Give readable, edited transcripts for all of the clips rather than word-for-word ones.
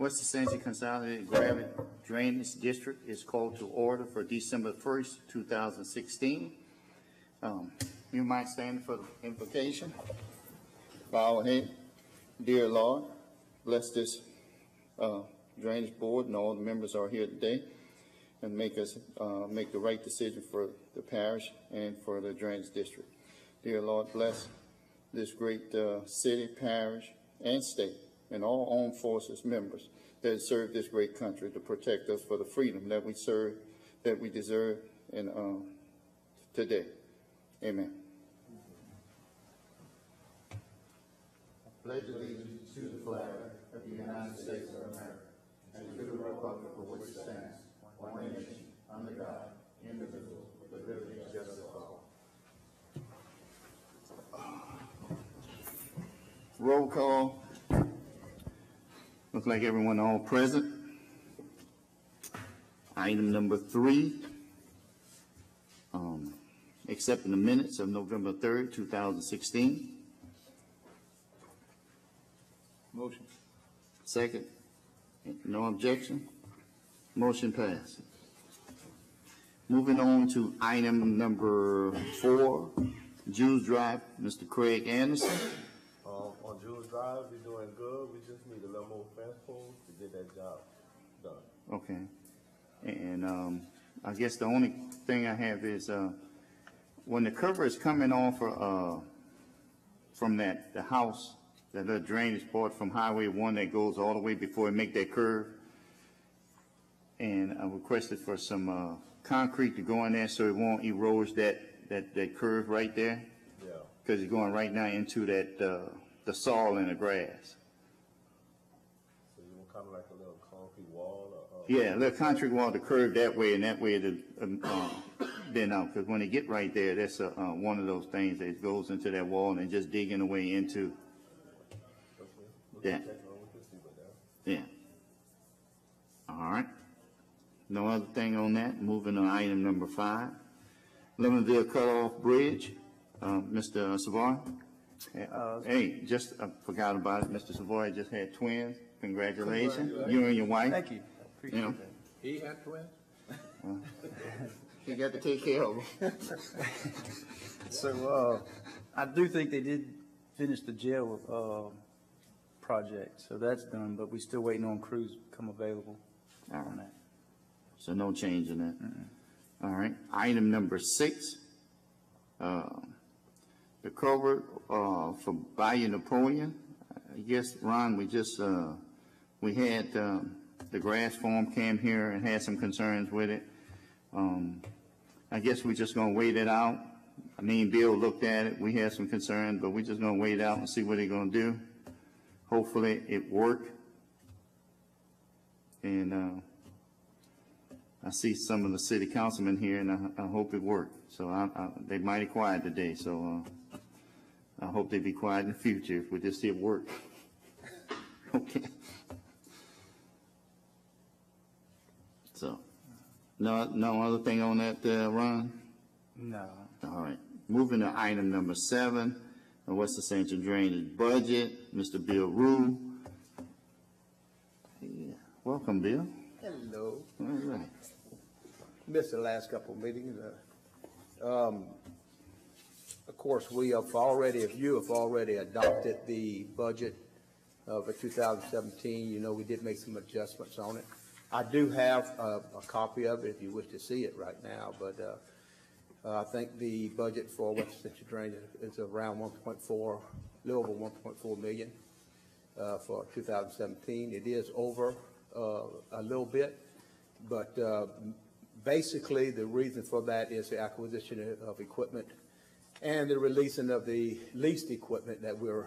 West Ascension Consolidated Gravity Drainage District is called to order for December 1st, 2016. You might stand for the invocation. Bow our head. Dear Lord, bless this drainage board and all the members are here today, and make us make the right decision for the parish and for the drainage district. Dear Lord, bless this great city, parish, and state, and all armed forces members that serve this great country to protect us for the freedom that we serve, that we deserve, and today. Amen. I pledge allegiance to the flag of the United States of America and to the republic for which it stands, one nation, under God, indivisible, with liberty and justice for all. Roll call. Looks like everyone all present. Item number 3, accepting the minutes of November 3rd, 2016. Motion. Second. No objection. Motion passed. Moving on to item number 4, Jews Drive, Mr. Craig Anderson. On Jews Drive, we're doing good. We just need a little more fence poles to get that job done. Okay. And I guess the only thing I have is when the cover is coming off from the house, that little drainage part from Highway 1 that goes all the way before it make that curve. And I requested for some concrete to go in there so it won't erode that curve right there. Yeah. Because it's going right now into that the soil and the grass. So you want kind of like a little concrete wall? Yeah, a little concrete wall to curve that way, and that way to then out. Because when they get right there, that's one of those things that goes into that wall and just digging away into. Yeah. Yeah. All right. No other thing on that. Moving on item number 5. Lemonville Cutoff Bridge. Mr. Savoy. Hey, just forgot about it. Mr. Savoy just had twins. Congratulations. You and your wife. Thank you. Appreciate that. He had twins? You got to take care of them. So I do think they did finish the jail project, so that's done, but we're still waiting on crews to come available on that. So no change in that. Mm-hmm. All right. Item number 6. The cover for Bayou Napoleon. I guess, Ron, we just we had the grass farm came here and had some concerns with it. I guess we're just gonna wait it out. I mean, Bill looked at it. We had some concerns, but we're just gonna wait it out and see what they're gonna do. Hopefully it worked. And I see some of the city councilmen here, and I hope it worked. So they mighty quiet today, so I hope they be quiet in the future if we just see it work. Okay. So, no other thing on that, Ron? No. All right. Moving to item number 7, the West Ascension Drainage Budget, Mr. Bill Rue. Yeah. Welcome, Bill. Hello. All right. Missed the last couple of meetings. Of course, we have already, if you have already adopted the budget for 2017, you know we did make some adjustments on it. I do have a copy of it if you wish to see it right now, but I think the budget for West Ascension Drainage is around 1.4, a little over 1.4 million for 2017. It is over a little bit, but basically the reason for that is the acquisition of equipment and the releasing of the leased equipment that we're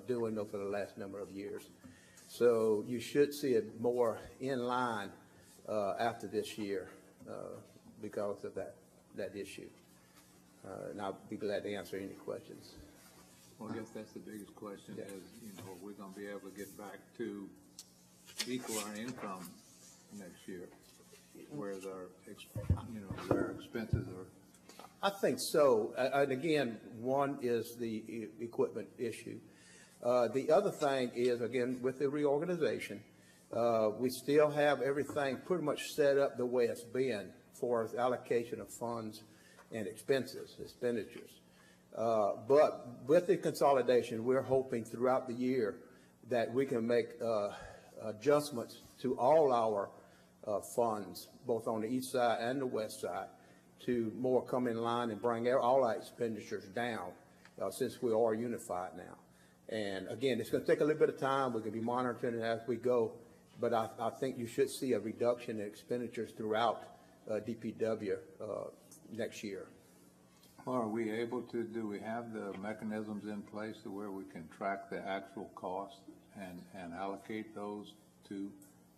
doing over the last number of years. So you should see it more in line after this year because of that issue. And I'll be glad to answer any questions. Well, I guess that's the biggest question is, we're going to be able to get back to equal our income next year, whereas our expenses are. I think so. And again, one is the equipment issue. The other thing is, again, with the reorganization, We still have everything pretty much set up the way it's been for its allocation of funds and expenditures. But with the consolidation, we're hoping throughout the year that we can make adjustments to all our funds, both on the east side and the west side, to more come in line and bring all our expenditures down, since we are unified now. And again, it's going to take a little bit of time. We're going to be monitoring it as we go, but I think you should see a reduction in expenditures throughout DPW next year. Well, are we able to, do we have the mechanisms in place to where we can track the actual cost and allocate those to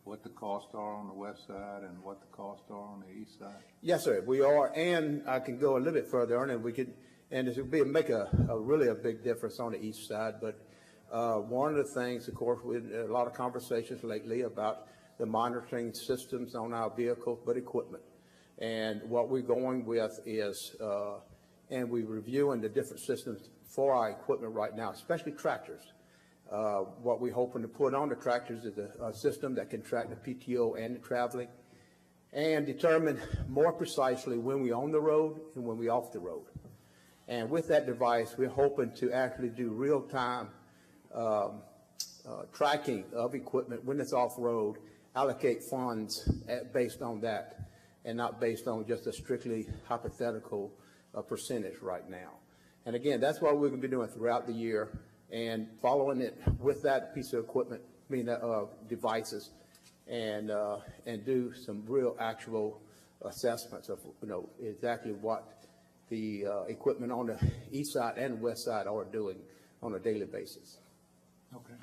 what the costs are on the west side and what the costs are on the east side? Yes, sir, we are, and I can go a little bit further on, and we could, and it would make a really a big difference on the east side. But one of the things, of course, we had a lot of conversations lately about the monitoring systems on our vehicles, but equipment. And what we're going with is, and we're reviewing the different systems for our equipment right now, especially tractors. What we're hoping to put on the tractors is a system that can track the PTO and the traveling and determine more precisely when we're on the road and when we're off the road. And with that device, we're hoping to actually do real-time tracking of equipment when it's off-road, allocate funds based on that, and not based on just a strictly hypothetical percentage right now. And again, that's what we're going to be doing throughout the year, and following it with that piece of equipment, devices, and do some real actual assessments of exactly what the equipment on the east side and west side are doing on a daily basis. Okay.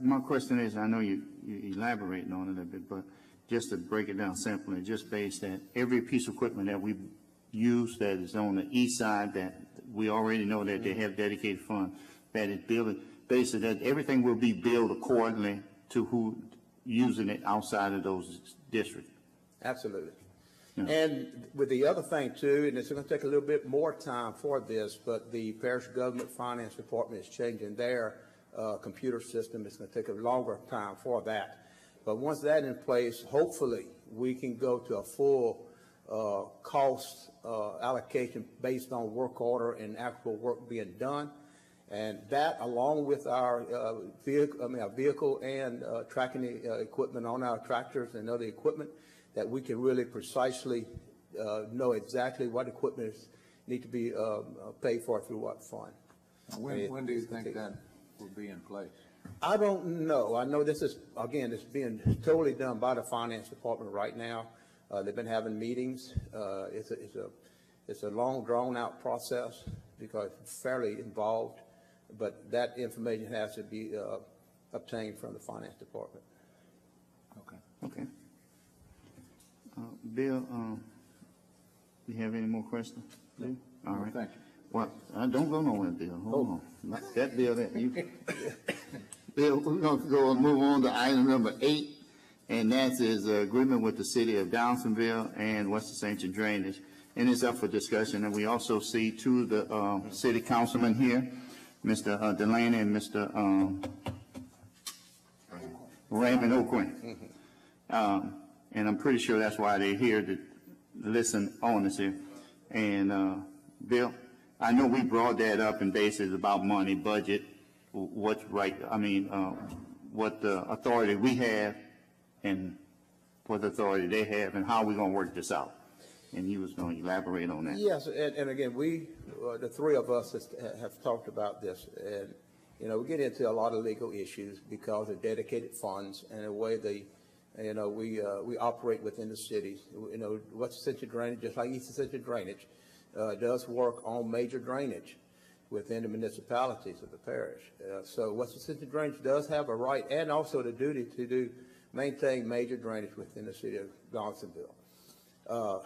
My question is, I know you elaborating on it a little bit, but just to break it down simply, just based that every piece of equipment that we use that is on the east side, that we already know that they have dedicated funds, that is billed, basically that everything will be billed accordingly to who using it outside of those districts. Absolutely. Yeah. And with the other thing too, and it's going to take a little bit more time for this, but the parish government finance department is changing their computer system. It's going to take a longer time for that. But once that's in place, hopefully we can go to a full cost allocation based on work order and actual work being done. And that, along with our vehicle and tracking equipment on our tractors and other equipment, that we can really precisely know exactly what equipment need to be paid for through what fund. When do you think that will be in place? I don't know. I know this is, again, it's being totally done by the finance department right now. They've been having meetings. It's a long, drawn-out process because it's fairly involved, but that information has to be obtained from the finance department. Okay. Okay. Bill, you have any more questions? No. All right. Thank you. Well, I don't go nowhere, Bill. Hold on. Not that Bill, that you. Bill, we're going to go and move on to item number 8, and that is agreement with the city of Downsonville and West Ascension Drainage, and it's up for discussion. And we also see two of the city councilmen here, Mr. Delaney and Mr. Raymond O'Quinn. And I'm pretty sure that's why they're here to listen on us here. And Bill, I know we brought that up and basically about money, budget, what's right, what the authority we have and what authority they have and how we're going to work this out. And he was going to elaborate on that. Yes, and again, we, the three of us have talked about this, and, we get into a lot of legal issues because of dedicated funds and the way we operate within the cities. West Ascension Drainage, just like East Ascension Drainage, does work on major drainage within the municipalities of the parish. So West Ascension Drainage does have a right and also the duty to maintain major drainage within the city of Dawsonville.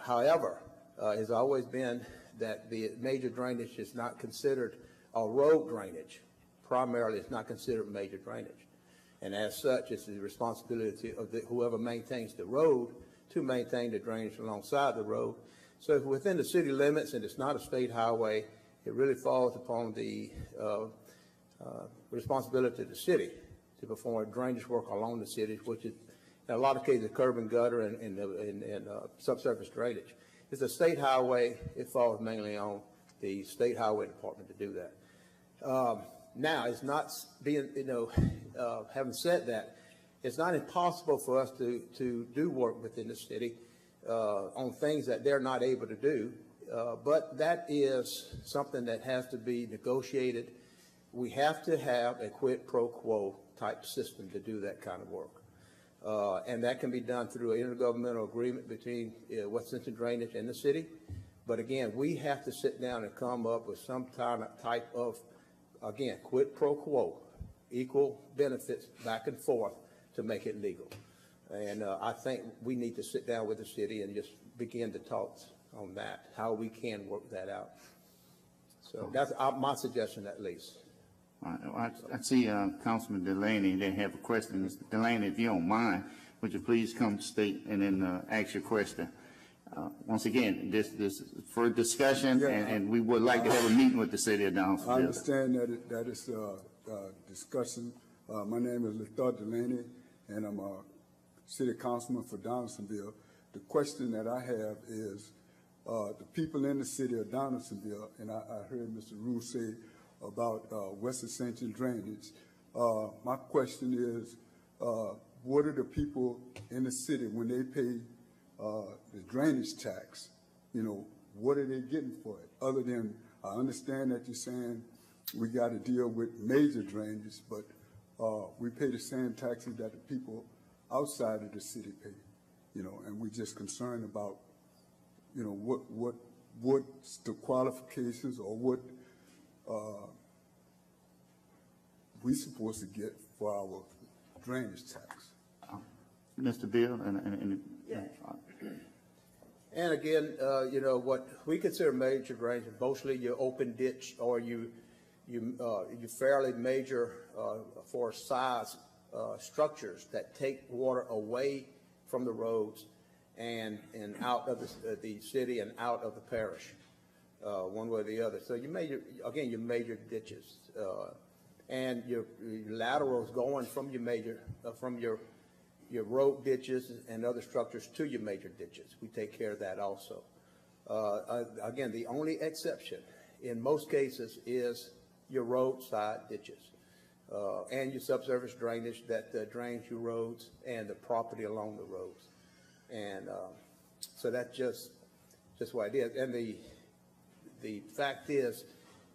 However, it's always been that the major drainage is not considered a road drainage. Primarily, it's not considered major drainage. And as such, it's the responsibility of whoever maintains the road to maintain the drainage alongside the road. So if within the city limits and it's not a state highway, it really falls upon the responsibility of the city to perform drainage work along the city, which is, in a lot of cases, curb and gutter and subsurface drainage. It's a state highway. It falls mainly on the state highway department to do that. Now, it's not being, having said that, it's not impossible for us to do work within the city on things that they're not able to do, but that is something that has to be negotiated. We have to have a quid pro quo type system to do that kind of work. And that can be done through an intergovernmental agreement between West Ascension Drainage and the city. But again, we have to sit down and come up with some type of, again, quid pro quo, equal benefits back and forth to make it legal. And I think we need to sit down with the city and just begin to talk on that, how we can work that out. So that's my suggestion, at least. All right. I see Councilman Delaney, they have a question. Mr. Delaney, if you don't mind, would you please come state and then ask your question? Once again, this is for discussion, Yeah, and we would like to have a meeting with the city of Donaldsonville. I understand that it's discussion. My name is Lethal Delaney, and I'm a city councilman for Donaldsonville. The question that I have is the people in the city of Donaldsonville, and I heard Mr. Rule say about West Ascension drainage. My question is, what are the people in the city when they pay the drainage tax? What are they getting for it? Other than, I understand that you're saying we got to deal with major drainage, but we pay the same taxes that the people outside of the city pay, and we're just concerned about, what's the qualifications or what we supposed to get for our drainage tax. Mr. Bill, And again, what we consider major drainage, mostly your open ditch or you fairly major for size structures that take water away from the roads and out of the city and out of the parish, one way or the other. So your major ditches and your laterals going from your road ditches and other structures to your major ditches. We take care of that also. Again, the only exception in most cases is your roadside ditches and your subsurface drainage that drains your roads and the property along the roads. And so that's just what it is. And the fact is,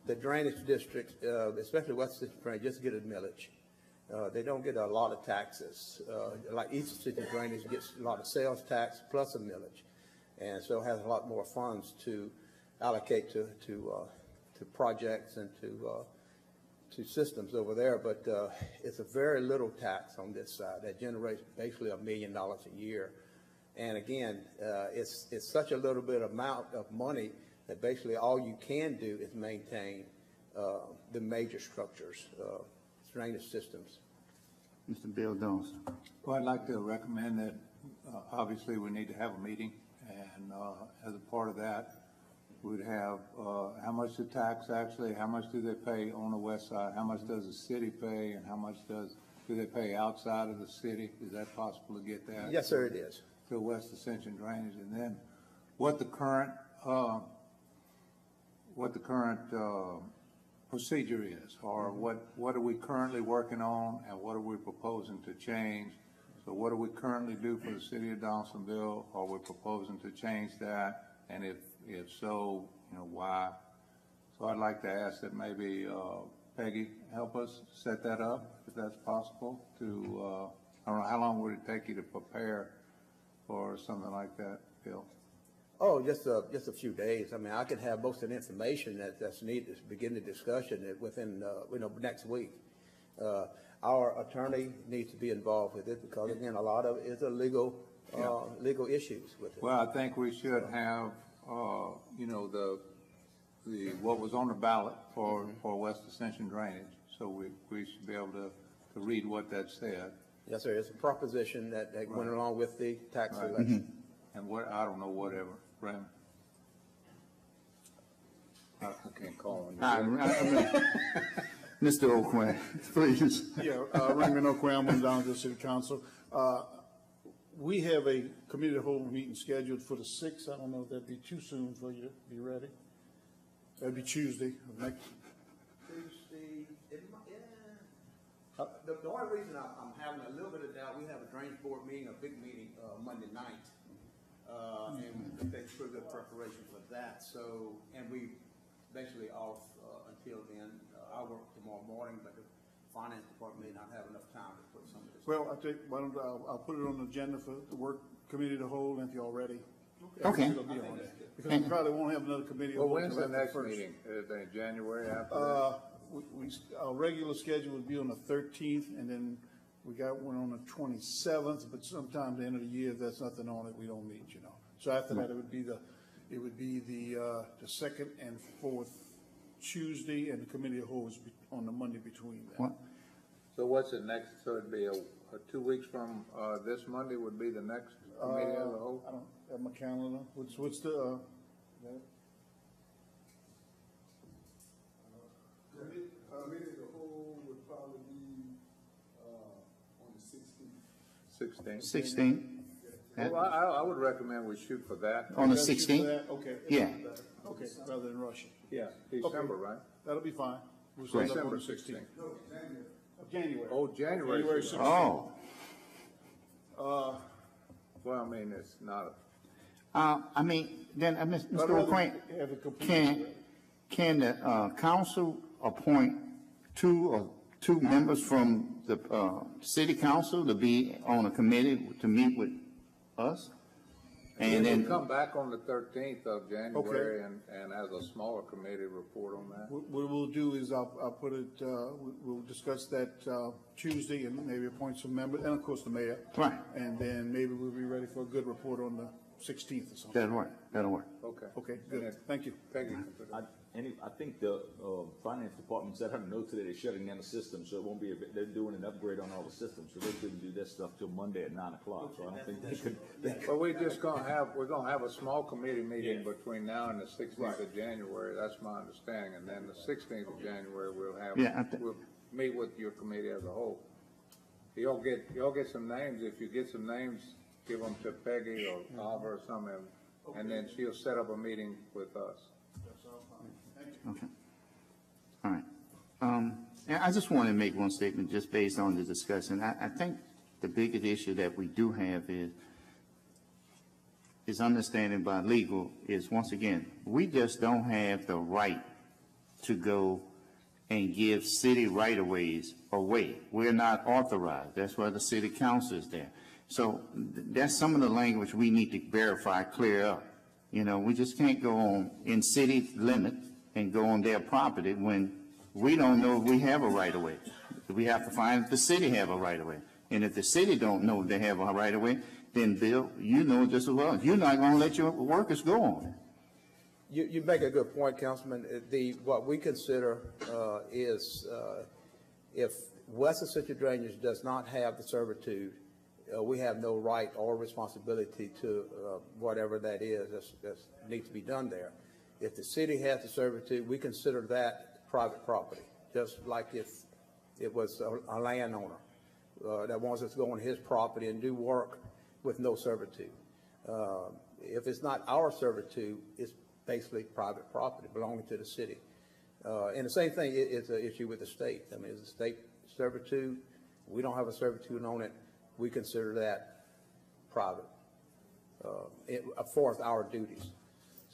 the drainage districts, especially West Ascension Drainage, just get a millage. They don't get a lot of taxes. Like East Ascension Drainage gets a lot of sales tax plus a millage, and so has a lot more funds to allocate to projects and to systems over there. But it's a very little tax on this side that generates basically $1 million a year. And again, it's such a little bit amount of money that basically all you can do is maintain the major structures, drainage systems. Mr. Bill Jones. Well, I'd like to recommend that, obviously, we need to have a meeting, and as a part of that, we'd have how much the tax actually, how much do they pay on the west side, how much does the city pay, and how much do they pay outside of the city? Is that possible to get that? Yes, sir, it is. To West Ascension Drainage, and then what the current procedure is, or what are we currently working on, and what are we proposing to change? So what do we currently do for the city of Donaldsonville? Are we proposing to change that? And if so, why? So I'd like to ask that maybe Peggy help us set that up, if that's possible. I don't know, how long would it take you to prepare for something like that, Bill? Oh, just a few days. I mean, I could have most of the information that's needed to begin the discussion within next week. Our attorney needs to be involved with it because again, a lot of it is a legal issues with it. Well, I think we should have the what was on the ballot for West Ascension Drainage, so we should be able to read what that said. Yes, sir. It's a proposition that went along with the tax Right. election. And I don't know, whatever, Brandon. I can't call on you. Mr. O'Quinn, please. Yeah, Raymond O'Quinn, I'm on Donaldson City Council. We have a committee of the whole meeting scheduled for the 6th. I don't know if that'd be too soon for you to be ready. That'd be Tuesday of next. Tuesday, the only reason I'm having a little bit of doubt, we have a drainage board meeting, a big meeting, Monday night. And we take pretty good preparation for that, so, and we basically off, until then. I work tomorrow morning, but the finance department may not have enough time to put some of this. Well, I'll put it on the agenda for the work committee of the whole, and if y'all ready. Okay. It'll be on there. Because we probably won't have another committee. of Well, the whole when's the till after next first. meeting? Is it in January after that? Our regular schedule would be on the 13th, and then we got one on the 27th, but sometime at the end of the year, if there's nothing on it, we don't meet, you know. So after that, it would be the second and fourth Tuesday, and the committee of the whole is on the Monday between that. What? So what's it next, so it'd be 2 weeks from, this Monday would be the next committee of the whole? I don't have my calendar. What's the, Committee of the whole would probably be, on the 16th. 16th? 16? Well, I would recommend we shoot for that. On the That's just for 16th? that? Okay. Yeah. Okay, rather than rushing. Yeah, December, right? That'll be fine. We'll Great. set it up on December the 16th. 16th. Of January. Oh, January. January 16th. Oh, Well, I mean, it's not, I mean, then, Mr. I'd rather O'Quinn, have it complete. can the, council appoint two members from the, city council to be on a committee to meet with us? And we'll then, come back on the 13th of January and as a smaller committee report on that. What we'll do is I'll put it, we'll discuss that Tuesday and maybe appoint some members, and of course the mayor. Right. And then maybe we'll be ready for a good report on the 16th or something. that'll work, that'll work. Okay. Okay, good. Thank you. Peggy. I think the finance department sent her note today, they're shutting down the system, so it won't be, they're doing an upgrade on all the systems, so they couldn't do this stuff till Monday at 9 o'clock, so I don't think they could. Well, we're gonna have a small committee meeting between now and the 16th of January, that's my understanding, and then the 16th of January, we'll meet with your committee as a whole. You'll get some names, if you get some names, give them to Peggy or Oliver or something, and then she'll set up a meeting with us. Okay. All right. And I just want to make one statement just based on the discussion. I think the biggest issue that we do have is understanding by legal is, once again, we just don't have the right to go and give city right-of-ways away. We're not authorized. That's why the city council is there. So that's some of the language we need to verify, clear up. You know, we just can't go on in city limits and go on their property when we don't know if we have a right-of-way. We have to find if the city have a right-of-way. And if the city don't know if they have a right-of-way, then Bill, you know just as well. You're not going to let your workers go on it. You make a good point, Councilman. What we consider is if West Ascension Drainage does not have the servitude, we have no right or responsibility to whatever that is that needs to be done there. If the city has the servitude, we consider that private property, just like if it was a landowner that wants us to go on his property and do work with no servitude. If it's not our servitude, it's basically private property belonging to the city. And the same thing is an issue with the state. I mean, it's a state servitude. We don't have a servitude on it. We consider that private for our duties.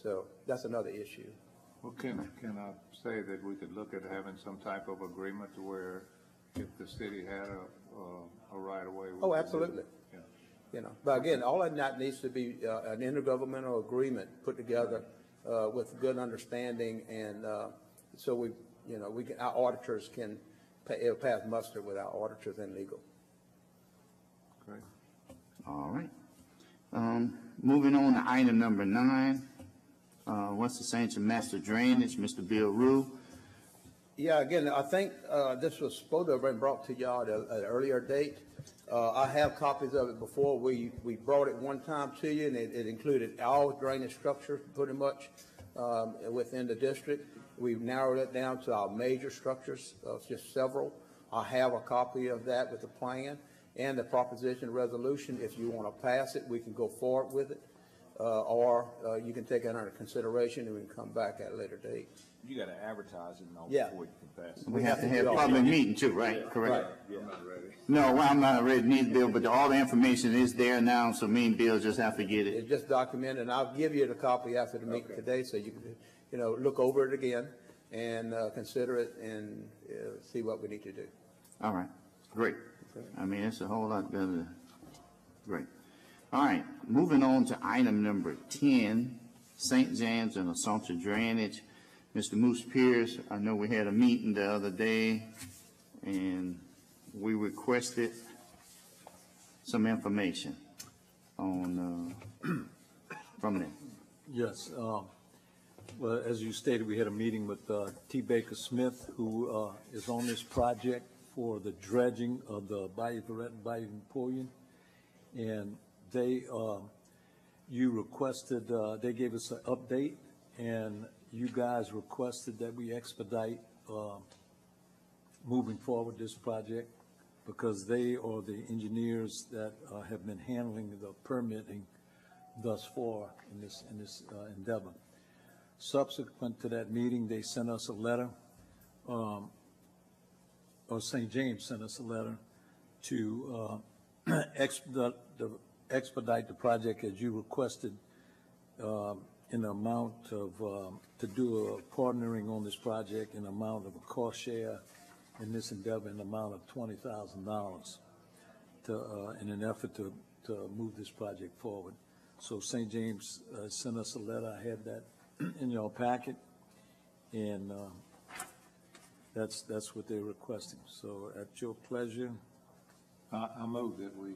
So that's another issue. Well, can I say that we could look at having some type of agreement to where if the city had a right-of-way? Oh, absolutely. Yeah. You know, but again, all of that needs to be an intergovernmental agreement put together with good understanding, and so our auditors can pass muster with our auditors and legal. Great. All right. Moving on to item number 9. West Ascension Master Drainage, Mr. Bill Rue. Yeah, again, I think this was supposed to have been brought to y'all at an earlier date. I have copies of it before. We brought it one time to you, and it included all drainage structures pretty much within the district. We've narrowed it down to our major structures, just several. I have a copy of that with the plan and the proposition resolution. If you want to pass it, we can go forward with it, or you can take it under consideration and we can come back at a later date. You gotta advertise it and all Yeah. before you can pass it. We have to have a public meeting too, right? Correct? I'm not ready. No, well, I'm not ready neither, Bill, but all the information is there now, so me and Bill just have to get it. It's just documented, and I'll give you the copy after the meeting today, so you can, look over it again and consider it and see what we need to do. All right, great. I mean, it's a whole lot better. Great. All right, moving on to item number 10, St. James and Ascension Drainage. Mr. Moose Pierce, I know we had a meeting the other day, and we requested some information on, from them. Yes, well, as you stated, we had a meeting with T. Baker Smith, who is on this project for the dredging of the Bayou Verret and Bayou Napoleon. And they, you requested, they gave us an update, and you guys requested that we expedite moving forward this project because they are the engineers that have been handling the permitting thus far in this endeavor. Subsequent to that meeting, they sent us a letter, or St. James sent us a letter to expedite the project as you requested in the amount of, to do a partnering on this project in amount of a cost share in this endeavor in the amount of $20,000 in an effort to move this project forward. So St. James sent us a letter. I had that in your packet, and that's what they're requesting. So at your pleasure. I move that we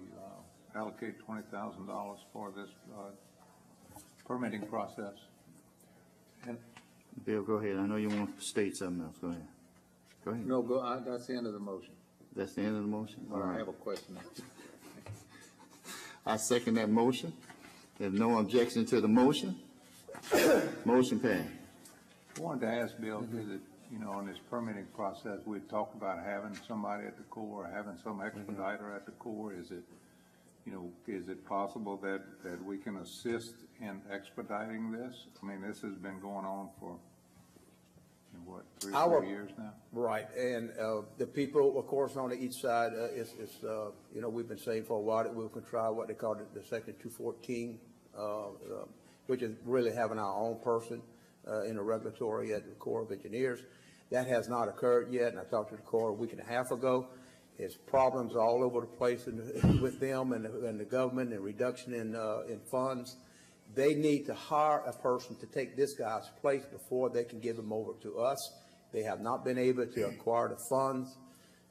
allocate $20,000 for this permitting process. And Bill, go ahead. I know you want to state something else. Go ahead. Go ahead. no, that's the end of the motion. That's the end of the motion? All I right. have a question. I second that motion. There's no objection to the motion. Motion passed. I wanted to ask Bill, is it, in this permitting process, we talked about having somebody at the Corps, having some expediter at the Corps. Is it, is it possible that we can assist in expediting this? I mean, this has been going on for, what, 3 or 4 years now? Right, and the people, of course, on the east side, we've been saying for a while that we can try what they call the Section 214, which is really having our own person in a regulatory at the Corps of Engineers. That has not occurred yet, and I talked to the Corps a week and a half ago. There's problems all over the place with them and the government and reduction in funds. They need to hire a person to take this guy's place before they can give him over to us. They have not been able to acquire the funds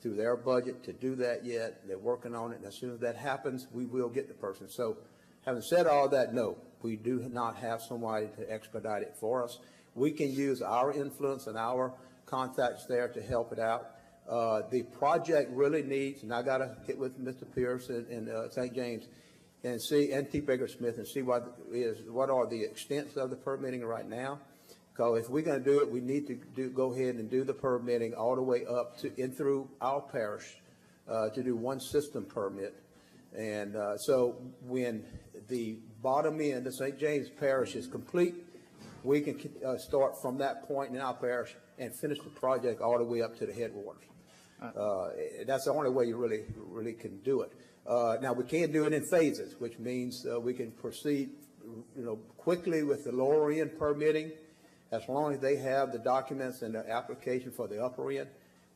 through their budget to do that yet. They're working on it, and as soon as that happens, we will get the person. So having said all that, no, we do not have somebody to expedite it for us. We can use our influence and our contacts there to help it out. The project really needs, and I got to get with Mr. Pierce and St. James and see, and T. Baker Smith, and see what are the extents of the permitting right now. Because if we're going to do it, we need to go ahead and do the permitting all the way up to and through our parish to do one system permit. And so when the bottom end of St. James Parish is complete, we can start from that point in our parish and finish the project all the way up to the headwaters. That's the only way you really can do it. Now we can do it in phases, which means we can proceed, quickly with the lower end permitting, as long as they have the documents and the application for the upper end.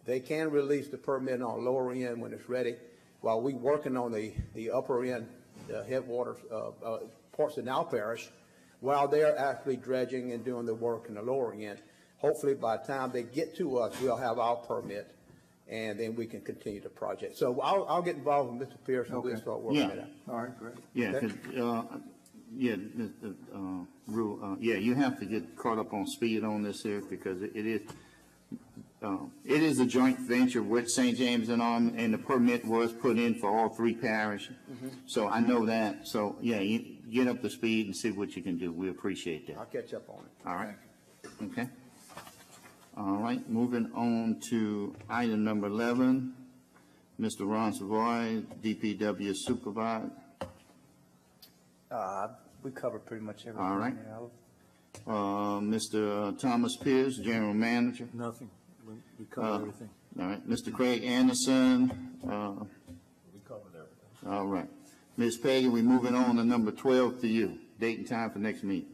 They can release the permit on lower end when it's ready, while we working on the upper end, the headwaters parts in our parish, while they're actually dredging and doing the work in the lower end. Hopefully, by the time they get to us, we'll have our permit, and then we can continue the project. So I'll get involved with Mr. Pierce, and we'll start working it out. All right, great. Yeah, you have to get caught up on speed on this here because it is a joint venture with St. James and the permit was put in for all 3 parishes. So I know that. So yeah, you get up to speed and see what you can do. We appreciate that. I'll catch up on it. All right. Okay. All right, moving on to item number 11, Mr. Ron Savoy, DPW Supervisor. We covered pretty much everything. All right. there. Mr. Thomas Pierce, General Manager. Nothing. We covered everything. All right, Mr. Craig Anderson. We covered everything. All right. Ms. Peggy, we're moving on to number 12 to you. Date and time for next meeting.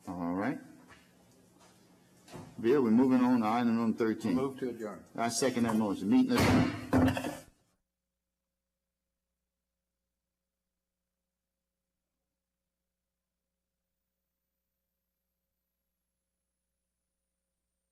All right. Bill, we're moving on to item number 13. Move to adjourn. I second that motion. Meeting adjourned.